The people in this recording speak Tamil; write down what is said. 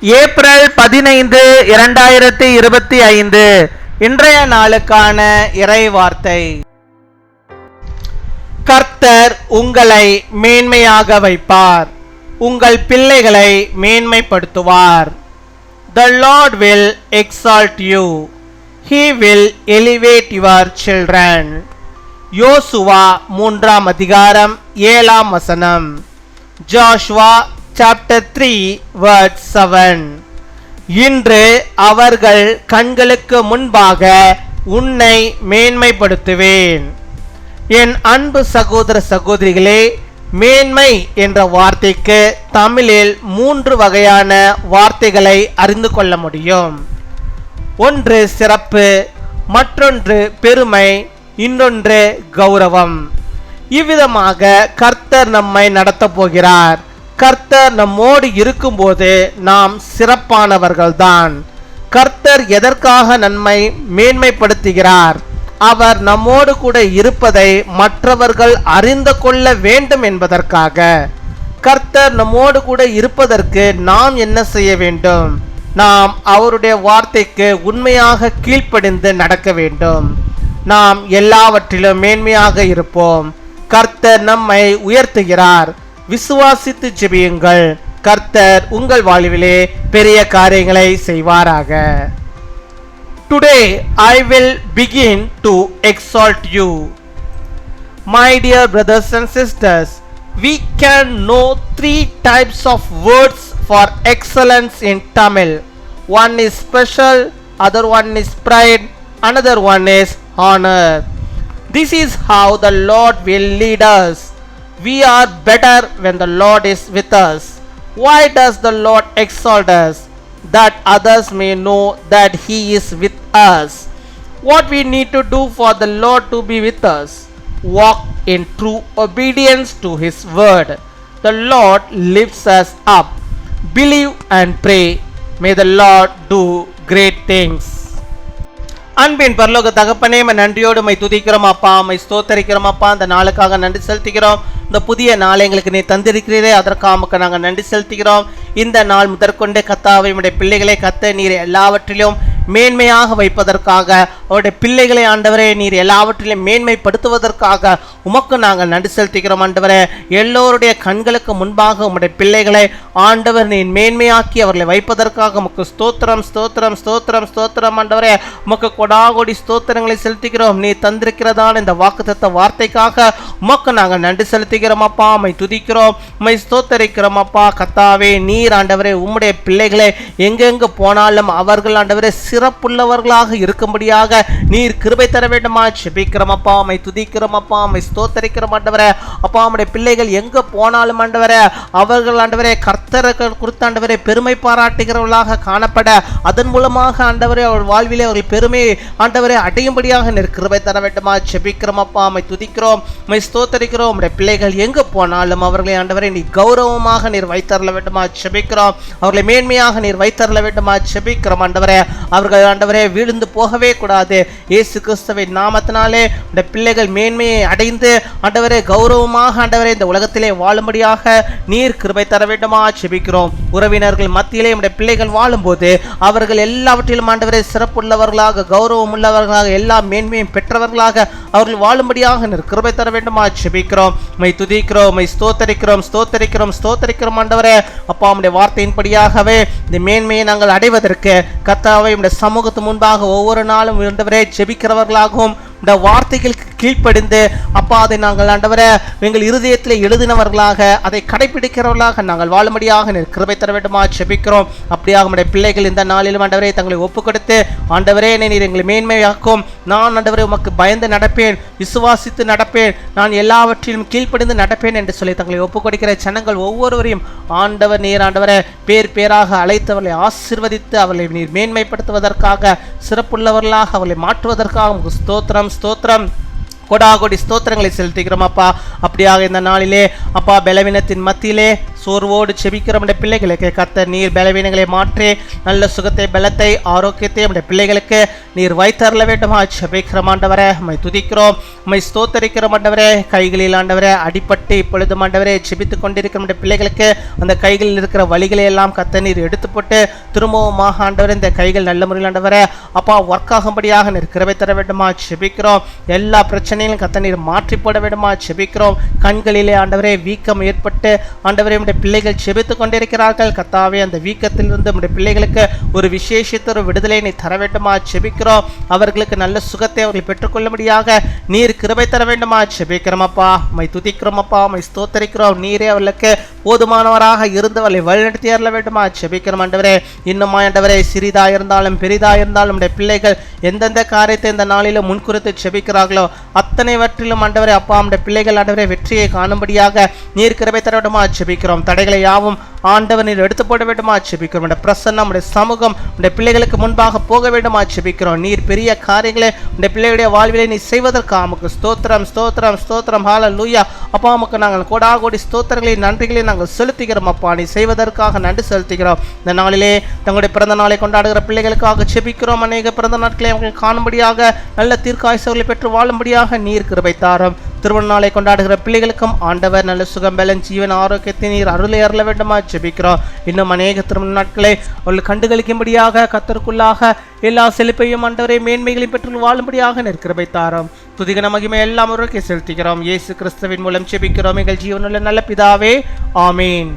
ஏப்ரல் 15, 2025 இன்றைய நாளுக்கான இறை வார்த்தை. கர்த்தர் உங்களை மேன்மையாக வைப்பார், உங்கள் பிள்ளைகளை மேன்மைப்படுத்துவார். The Lord will exalt you. He will elevate your children. யோசுவா 3 அதிகாரம் 7 வசனம். Joshua chapter 3 verse 7. இன்று அவர்கள் கண்களுக்கு முன்பாக உன்னை மேன்மைப்படுத்துவேன். என் அன்பு சகோதர சகோதரிகளே, மேன்மை என்ற வார்த்தைக்கு தமிழில் 3 வகையான வார்த்தைகளை அறிந்து கொள்ள முடியும். ஒன்று சிறப்பு, மற்றொன்று பெருமை, இன்னொன்று கௌரவம். இவ்விதமாக கர்த்தர் நம்மை நடத்தப் போகிறார். கர்த்தர் நம்மோடு இருக்கும்போது நாம் சிறப்பானவர்கள்தான். கர்த்தர் எதற்காக நம்மை மேன்மைப்படுத்துகிறார்? அவர் நம்மோடு கூட இருப்பதை மற்றவர்கள் அறிந்து கொள்ள வேண்டும் என்பதற்காக. கர்த்தர் நம்மோடு கூட இருப்பதற்கு நாம் என்ன செய்ய வேண்டும்? நாம் அவருடைய வார்த்தைக்கு உண்மையாக கீழ்ப்படிந்து நடக்க வேண்டும். நாம் எல்லாவற்றிலும் மேன்மையாக இருப்போம். கர்த்தர் நம்மை உயர்த்துகிறார். விசுவாசித்து ஜெபியுங்கள். கர்த்தர் உங்கள் வாழ்விலே பெரிய காரியங்களை செய்வாராக. Today I will begin to exalt you. My dear brothers and sisters, we can know 3 types of words for excellence in Tamil. One is special, other one is pride, another one is honor. This is how the Lord will lead us. We are better when the Lord is with us. Why does the Lord exalt us? That others may know that He is with us. What we need to do for the Lord to be with us? Walk in true obedience to His word. The Lord lifts us up. Believe and pray. May the Lord do great things. அன்பின் பரலோக தகப்பனே, நன்றியோடு மை துதிக்கிறோம் அப்பா, மை ஸ்தோத்தரிக்கிறோம் அப்பா. இந்த நாளுக்காக நன்றி செலுத்துகிறோம். இந்த புதிய நாளை எங்களுக்கு நீ தந்திருக்கிறீரே, அதற்காக நாங்கள் நன்றி செலுத்துகிறோம். இந்த நாள் முதற்கொண்டே கர்த்தாவே, உம்முடைய பிள்ளைகளை கர்த்தர் நீர் எல்லாவற்றிலும் மேன்மையாக வைப்பதற்காக, அவருடைய பிள்ளைகளை ஆண்டவரே நீர் எல்லாவற்றிலும் மேன்மைப்படுத்துவதற்காக உமக்கு நாங்கள் நன்றி செலுத்துகிறோம். ஆண்டவரே, எல்லோருடைய கண்களுக்கு முன்பாக உம்முடைய பிள்ளைகளை ஆண்டவர் நீர் மேன்மையாக்கி அவர்களை வைப்பதற்காக உமக்கு ஸ்தோத்திரம் ஸ்தோத்திரம் ஸ்தோத்திரம் ஸ்தோத்திரம். ஆண்டவரே, உமக்கு கொடாகோடி ஸ்தோத்திரங்களை செலுத்துகிறோம். நீ தந்திருக்கிறதான இந்த வாக்குத்தத்த வார்த்தைக்காக உமக்கு நாங்கள் நன்றி செலுத்துகிறோம் அப்பா. உம்மை துதிக்கிறோம், உம்மை ஸ்தோத்தரிக்கிறோம் அப்பா. கர்த்தாவே, நீர் ஆண்டவரே உம்முடைய பிள்ளைகளை எங்கெங்கு போனாலும் அவர்கள் ஆண்டவரே சிறப்புள்ளவர்களாக இருக்கும்படியாக நீர் கிருபை தர வேண்டுமா ஜெபிக்கிறோம் அப்பா. உம்மை துதிக்கிறோம் அப்பா, உம்மை ஸ்தோத்தரிக்கிறோம் ஆண்டவரே. அப்பா, உம்முடைய பிள்ளைகள் எங்க போனாலும் ஆண்டவரே அவர்கள் ஆண்டவரே கர்த்தரை குறித்து ஆண்டவரே பெருமை பாராட்டுகிறவர்களாக காணப்பட, அதன் மூலமாக ஆண்டவரே அவர் வாழ்விலே அவர்கள் பெருமை ஆண்டவரே அடையும்படியாக நீர் கிருபை தர வேண்டுமா ஜெபிக்கிறோம் அப்பா. உம்மை துதிக்கிறோம், உம்மை ஸ்தோத்தரிக்கிறோம். உம்முடைய பிள்ளைகள் எங்க போனாலும் அவர்களை ஆண்டவரே நீ கௌரவமாக நீர் வைத்தரல வேண்டுமா ஜெபிக்கிறோம். அவர்களை மேன்மையாக நீர் வைத்தரல வேண்டுமா ஜெபிக்கிறோம் ஆண்டவரே. அவர்கள் ஆண்டவரே விழுந்து போகவே கூடாது. இயேசு கிறிஸ்துவின் நாமத்தினாலே இந்த பிள்ளைகள் மேன்மையை அடைந்து ஆண்டவரே கௌரவமாக ஆண்டவரே இந்த உலகத்திலே வாழும்படியாக நீர் கிருபை தர வேண்டுமா ஜெபிக்கிறோம். உறவினர்கள் மத்தியிலே நம்முடைய பிள்ளைகள் வாழும்போது அவர்கள் எல்லாவற்றிலும் ஆண்டவரே சிறப்புள்ளவர்களாக கௌரவம் உள்ளவர்களாக எல்லா மேன்மையும் பெற்றவர்களாக அவர்கள் வாழும்படியாக நீர் கிருபை தர வேண்டுமா ஜெபிக்கிறோம். மை துதிக்கிறோம், மை ஸ்தோத்தரிக்கிறோம் ஸ்தோத்தரிக்கிறோம் ஸ்தோத்தரிக்கிறோம் ஆண்டவரே. அப்பா, உம்முடைய வார்த்தையின்படியாகவே இந்த மேன்மையை நாங்கள் அடைவதற்கு கர்த்தாவே உம்முடைய சமூகத்து முன்பாக ஒவ்வொரு நாளும் ஆண்டவரே ஜெபிக்கிறவர்களாகவும் இந்த வார்த்தைகளுக்கு கீழ்ப்படிந்து அப்பா அதை நாங்கள் ஆண்டவரே எங்கள் இருதயத்தில் எழுதினவர்களாக அதை கடைபிடிக்கிறவர்களாக நாங்கள் வாழும்படியாக நீர் கிருபை தர வேண்டுமா ஜெபிக்கிறோம். அப்படியாக நம்முடைய பிள்ளைகள் இந்த நாளிலும் ஆண்டவரே தங்களை ஒப்பு கொடுத்து ஆண்டவரே நீர் எங்களை மேன்மையாக்கும். நான் ஆண்டவரே உமக்கு பயந்து நடப்பேன், விசுவாசித்து நடப்பேன், நான் எல்லாவற்றிலும் கீழ்ப்படிந்து நடப்பேன் என்று சொல்லி தங்களை ஒப்பு கொடுக்கிற ஜனங்கள் ஒவ்வொருவரையும் ஆண்டவர் நீர் ஆண்டவரே பேர் பேராக அழைத்தவர்களை ஆசீர்வதித்து அவர்களை நீர் மேன்மைப்படுத்துவதற்காக சிறப்புள்ளவர்களாக அவர்களை மாற்றுவதற்காக ஸ்தோத்திரம் ஸ்தோத்திரம் கொடாகொடி ஸ்தோத்திரங்களை செலுத்துகிறோம் அப்பா. அப்படியாக இந்த நாளிலே அப்பா பலவீனத்தின் மத்தியிலே சோர்வோடு செபிக்கிற நம்முடைய பிள்ளைகளுக்கு கர்த்தர் நீர் பலவீனங்களை மாற்றி நல்ல சுகத்தை, பலத்தை, ஆரோக்கியத்தை நம்முடைய பிள்ளைகளுக்கு நீர் வைத்தரல வேண்டுமா செபிக்கிறோம் ஆண்டவரே. உம்மை துதிக்கிறோம், உம்மை ஸ்தோத்தரிக்கிறோம் ஆண்டவரே. கைகளில் ஆண்டவரே அடிபட்டு இப்பொழுது ஆண்டவரே செபித்துக் கொண்டிருக்கிற நம்முடைய பிள்ளைகளுக்கு அந்த கைகளில் இருக்கிற வலிகளை எல்லாம் கர்த்தர் நீர் எடுத்து போட்டு திரும்பவுமாக ஆண்டவரே இந்த கைகள் நல்ல முறையில் ஆண்டவரே அப்பா ஒர்க் ஆகும்படியாக நீர் கிருபை தர வேண்டுமா செபிக்கிறோம். எல்லா பிரச்சனைகளும் கர்த்தர் நீர் மாற்றி போட வேண்டுமா செபிக்கிறோம். கண்களிலே ஆண்டவரே வீக்கம் ஏற்பட்டு ஆண்டவரே நம்முடைய பிள்ளைகள் செபித்துக் கொண்டிருக்கிறார்கள். கர்த்தாவே அந்த வீக்கத்திலிருந்து நம்முடைய பிள்ளைகளுக்கு ஒரு விசேஷித்த விடுதலை நீ தர வேண்டுமா செபிக்கிறோம். அவர்களுக்கு நல்ல சுகத்தை அவர்கள் பெற்றுக்கொள்ளும்படியாக நீர் கிருபை தர வேண்டுமா செபிக்கிறோம் அப்பா. உம்மை துதிக்கிறோம் அப்பா, உம்மை ஸ்தோத்தரிக்கிறோம். நீரே அவர்களுக்கு போதுமானவராக இருந்தவர்களை வழிநடத்தி அருள வேண்டுமா செபிக்கிறோம் ஆண்டவரே. இன்னும் ஆண்டவரே சிறிதா இருந்தாலும் பெரிதா இருந்தாலும் நம்முடைய பிள்ளைகள் எந்தெந்த காரியத்தை இந்த நாளிலும் முன்குறித்து செபிக்கிறார்களோ அத்தனைவற்றிலும் ஆண்டவரே அப்பா நம்முடைய பிள்ளைகள் ஆண்டவரே வெற்றியை காணும்படியாக நீர் கிருபை தர வேண்டுமா செபிக்கிறோம். தடைகளை யாவும் ஆண்டவர் நீர் எடுத்து போட வேண்டுமா செபிக்கிறோம். நம்முடைய பிரசன்னம், நம்முடைய சமூகம் நம்முடைய பிள்ளைகளுக்கு முன்பாக போக வேண்டுமா செபிக்கிறோம். நீர் பெரிய காரியங்களை நம்முடைய பிள்ளைகளுடைய வாழ்விலை நீ செய்வதற்கு ஆமுக்கு ஸ்தோத்திரம், ஸ்தோத்திரம், ஸ்தோத்திரம். ஹல்லேலூயா அப்பா, உமக்கு நாங்கள் கோடாகோடி ஸ்தோத்திரங்களை, நன்றிகளை நாங்கள் செலுத்துகிறோம் அப்பா. நீ செய்வதற்காக நன்றி செலுத்துகிறோம். இந்த நாளிலே தங்களுடைய பிறந்த நாளை கொண்டாடுகிற பிள்ளைகளுக்காக செபிக்கிறோம். அநேக பிறந்த நாட்களை அவர்கள் காணும்படியாக நல்ல தீர்க்காயுசுகளை பெற்று வாழும்படியாக நீர் கிருபை தாரும். திருமண நாளை கொண்டாடுகிற பிள்ளைகளுக்கும் ஆண்டவர் நல்ல சுகம், பலன், ஜீவன், ஆரோக்கியத்தை நீர் அருளை அருள வேண்டுமா ஜெபிக்கிறோம். இன்னும் அநேக திருமண நாட்களை அவர்கள் கண்டுகளிக்கும்படியாக கர்த்தருக்குள்ளாக எல்லா செழிப்பையும் ஆண்டவரை மேன்மைகளையும் பெற்று வாழும்படியாக நீர் கிருபை தாரும். துதிகன மகிமை எல்லாம் அவருக்கு செலுத்துகிறோம். இயேசு கிறிஸ்துவின் மூலம் ஜெபிக்கிறோம் எங்கள் ஜீவனுள்ள நல்ல பிதாவே, ஆமீன்.